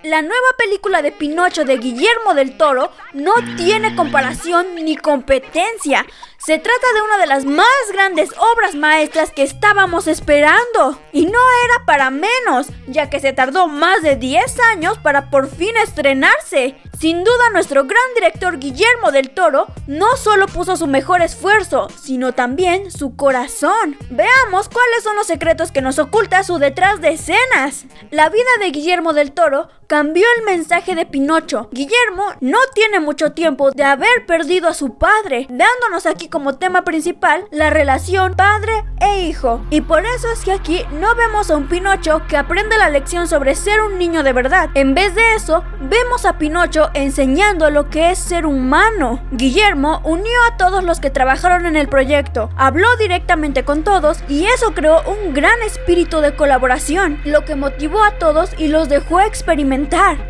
La nueva película de Pinocho de Guillermo del Toro no tiene comparación ni competencia. Se trata de una de las más grandes obras maestras que estábamos esperando. Y no era para menos, ya que se tardó más de 10 años para por fin estrenarse. Sin duda, nuestro gran director Guillermo del Toro no solo puso su mejor esfuerzo, sino también su corazón. Veamos cuáles son los secretos que nos oculta su detrás de escenas. La vida de Guillermo del Toro cambió el mensaje de Pinocho. Guillermo no tiene mucho tiempo de haber perdido a su padre, dándonos aquí como tema principal la relación padre e hijo. Y por eso es que aquí no vemos a un Pinocho que aprende la lección sobre ser un niño de verdad. En vez de eso, vemos a Pinocho enseñando lo que es ser humano. Guillermo unió a todos los que trabajaron en el proyecto, habló directamente con todos y eso creó un gran espíritu de colaboración, lo que motivó a todos y los dejó experimentar.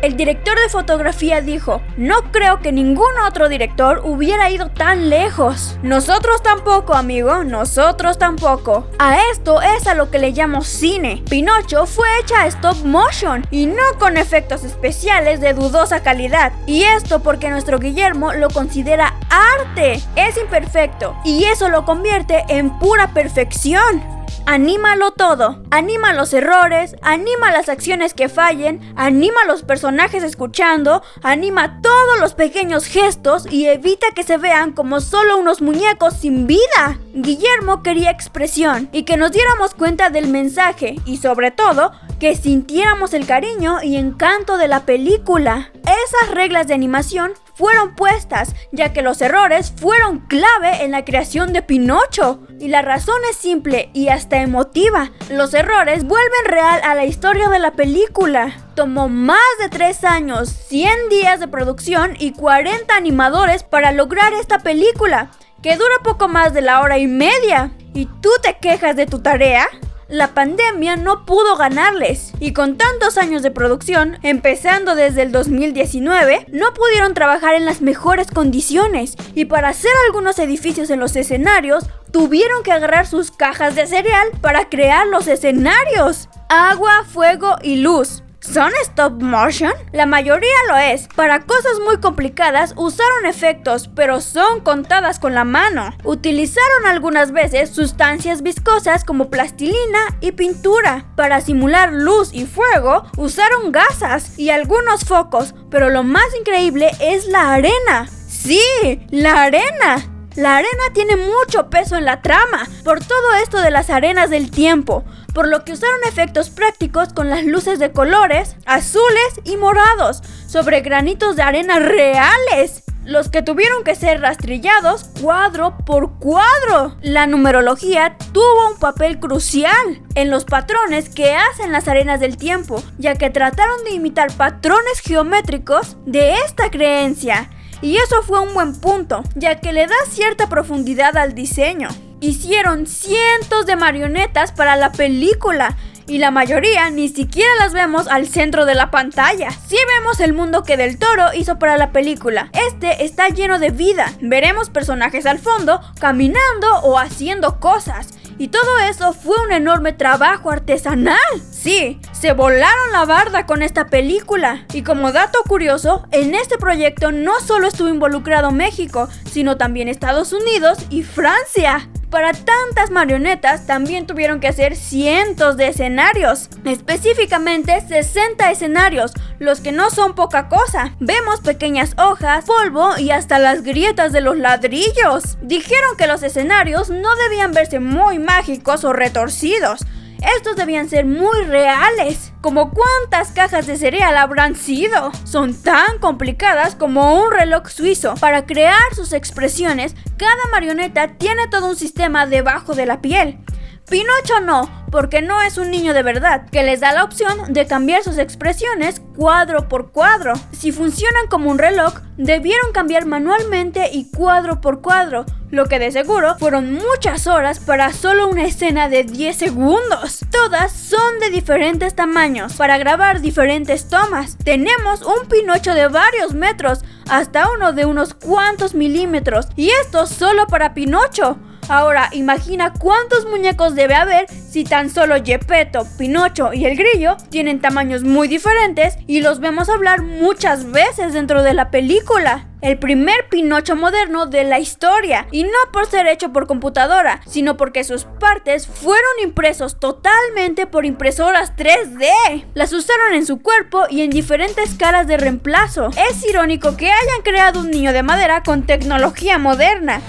El director de fotografía dijo: "No creo que ningún otro director hubiera ido tan lejos". Nosotros tampoco, amigo, nosotros tampoco. A esto es a lo que le llamo cine. Pinocho fue hecha a stop motion y no con efectos especiales de dudosa calidad. Y esto porque nuestro Guillermo lo considera arte. Es imperfecto y eso lo convierte en pura perfección. Anímalo todo, anima los errores, anima las acciones que fallen, anima los personajes escuchando, anima todos los pequeños gestos y evita que se vean como solo unos muñecos sin vida. Guillermo quería expresión y que nos diéramos cuenta del mensaje y sobre todo que sintiéramos el cariño y encanto de la película. Esas reglas de animación fueron puestas, ya que los errores fueron clave en la creación de Pinocho. Y la razón es simple y hasta emotiva. Los errores vuelven real a la historia de la película. Tomó más de 3 años, 100 días de producción y 40 animadores para lograr esta película, que dura poco más de la hora y media. ¿Y tú te quejas de tu tarea? La pandemia no pudo ganarles y con tantos años de producción, empezando desde el 2019, no pudieron trabajar en las mejores condiciones y para hacer algunos edificios en los escenarios, tuvieron que agarrar sus cajas de cereal para crear los escenarios. Agua, fuego y luz. ¿Son stop motion? La mayoría lo es. Para cosas muy complicadas usaron efectos, pero son contadas con la mano. Utilizaron algunas veces sustancias viscosas como plastilina y pintura. Para simular luz y fuego usaron gasas y algunos focos, pero lo más increíble es la arena. ¡Sí! ¡La arena! La arena tiene mucho peso en la trama, por todo esto de las arenas del tiempo, por lo que usaron efectos prácticos con las luces de colores azules y morados sobre granitos de arena reales, los que tuvieron que ser rastrillados cuadro por cuadro. La numerología tuvo un papel crucial en los patrones que hacen las arenas del tiempo, ya que trataron de imitar patrones geométricos de esta creencia. Y eso fue un buen punto, ya que le da cierta profundidad al diseño. Hicieron cientos de marionetas para la película y la mayoría ni siquiera las vemos al centro de la pantalla. Sí vemos el mundo que Del Toro hizo para la película. Este está lleno de vida. Veremos personajes al fondo caminando o haciendo cosas. Y todo eso fue un enorme trabajo artesanal. Sí, se volaron la barda con esta película. Y como dato curioso, en este proyecto no solo estuvo involucrado México, sino también Estados Unidos y Francia. Para tantas marionetas también tuvieron que hacer cientos de escenarios, específicamente 60 escenarios, los que no son poca cosa. Vemos pequeñas hojas, polvo y hasta las grietas de los ladrillos. Dijeron que los escenarios no debían verse muy mágicos o retorcidos. Estos debían ser muy reales. ¿Como cuántas cajas de cereal habrán sido? Son tan complicadas como un reloj suizo. Para crear sus expresiones, cada marioneta tiene todo un sistema debajo de la piel. Pinocho no, porque no es un niño de verdad, que les da la opción de cambiar sus expresiones cuadro por cuadro. Si funcionan como un reloj, debieron cambiar manualmente y cuadro por cuadro, lo que de seguro fueron muchas horas para solo una escena de 10 segundos. Todas son de diferentes tamaños, para grabar diferentes tomas. Tenemos un Pinocho de varios metros, hasta uno de unos cuantos milímetros, y esto solo para Pinocho. Ahora imagina cuántos muñecos debe haber si tan solo Geppetto, Pinocho y el Grillo tienen tamaños muy diferentes y los vemos hablar muchas veces dentro de la película. El primer Pinocho moderno de la historia, y no por ser hecho por computadora, sino porque sus partes fueron impresos totalmente por impresoras 3D. Las usaron en su cuerpo y en diferentes caras de reemplazo. Es irónico que hayan creado un niño de madera con tecnología moderna.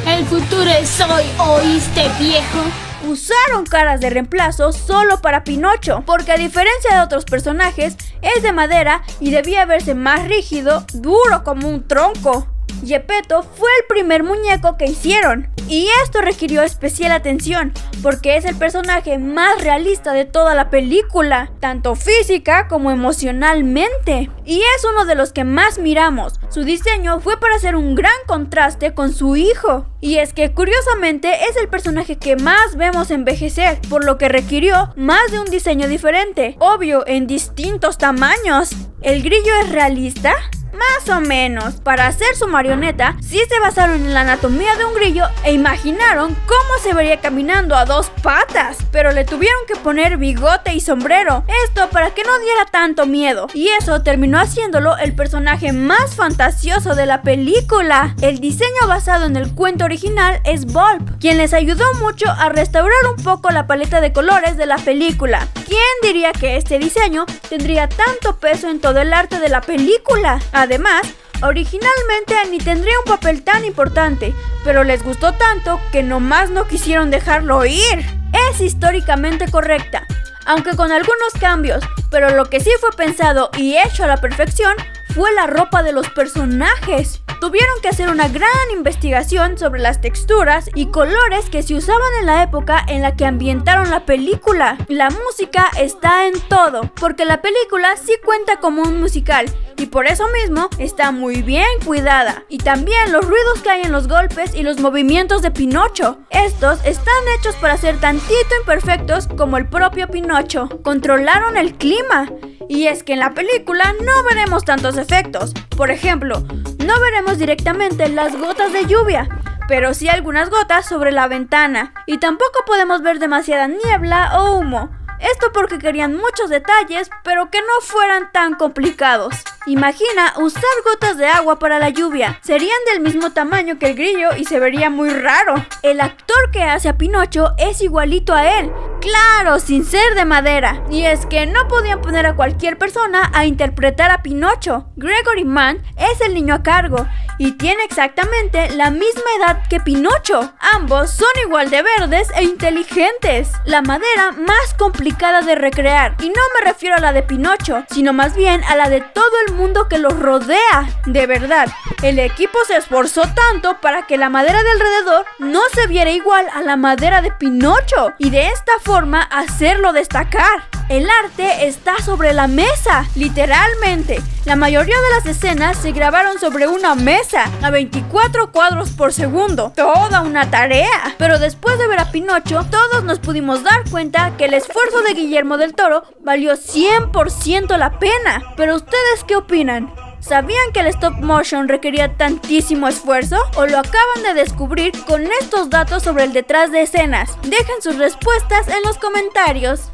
El futuro es hoy, ¿oíste, viejo? Usaron caras de reemplazo solo para Pinocho, porque a diferencia de otros personajes, es de madera y debía verse más rígido, duro como un tronco. Geppetto fue el primer muñeco que hicieron, y esto requirió especial atención, porque es el personaje más realista de toda la película, tanto física como emocionalmente, y es uno de los que más miramos. Su diseño fue para hacer un gran contraste con su hijo, y es que curiosamente es el personaje que más vemos envejecer, por lo que requirió más de un diseño diferente, obvio en distintos tamaños. ¿El Grillo es realista? Más o menos. Para hacer su marioneta, sí se basaron en la anatomía de un grillo e imaginaron cómo se vería caminando a dos patas, pero le tuvieron que poner bigote y sombrero, esto para que no diera tanto miedo, y eso terminó haciéndolo el personaje más fantasioso de la película. El diseño basado en el cuento original es Bulb, quien les ayudó mucho a restaurar un poco la paleta de colores de la película. ¿Quién diría que este diseño tendría tanto peso en todo el arte de la película? Además, originalmente ni tendría un papel tan importante, pero les gustó tanto que nomás no quisieron dejarlo ir. Es históricamente correcta, aunque con algunos cambios, pero lo que sí fue pensado y hecho a la perfección fue la ropa de los personajes. Tuvieron que hacer una gran investigación sobre las texturas y colores que se usaban en la época en la que ambientaron la película. La música está en todo, porque la película sí cuenta como un musical y por eso mismo está muy bien cuidada. Y también los ruidos que hay en los golpes y los movimientos de Pinocho. Estos están hechos para ser tantito imperfectos como el propio Pinocho. Controlaron el clima. Y es que en la película no veremos tantos efectos. Por ejemplo, no veremos directamente las gotas de lluvia, pero sí algunas gotas sobre la ventana. Y tampoco podemos ver demasiada niebla o humo. Esto porque querían muchos detalles, pero que no fueran tan complicados. Imagina usar gotas de agua para la lluvia. Serían del mismo tamaño que el grillo y se vería muy raro. El actor que hace a Pinocho es igualito a él. Claro, sin ser de madera. Y es que no podían poner a cualquier persona a interpretar a Pinocho. Gregory Mann es el niño a cargo y tiene exactamente la misma edad que Pinocho. Ambos son igual de verdes e inteligentes. La madera más complicada de recrear, y no me refiero a la de Pinocho, sino más bien a la de todo el mundo que los rodea. De verdad, el equipo se esforzó tanto para que la madera de alrededor no se viera igual a la madera de Pinocho, y de esta forma hacerlo destacar. El arte está sobre la mesa, literalmente. La mayoría de las escenas se grabaron sobre una mesa, a 24 cuadros por segundo. Toda una tarea. Pero después de ver a Pinocho, todos nos pudimos dar cuenta que el esfuerzo de Guillermo del Toro valió 100% la pena. Pero ¿ustedes qué opinan? ¿Sabían que el stop motion requería tantísimo esfuerzo? ¿O lo acaban de descubrir con estos datos sobre el detrás de escenas? Dejen sus respuestas en los comentarios.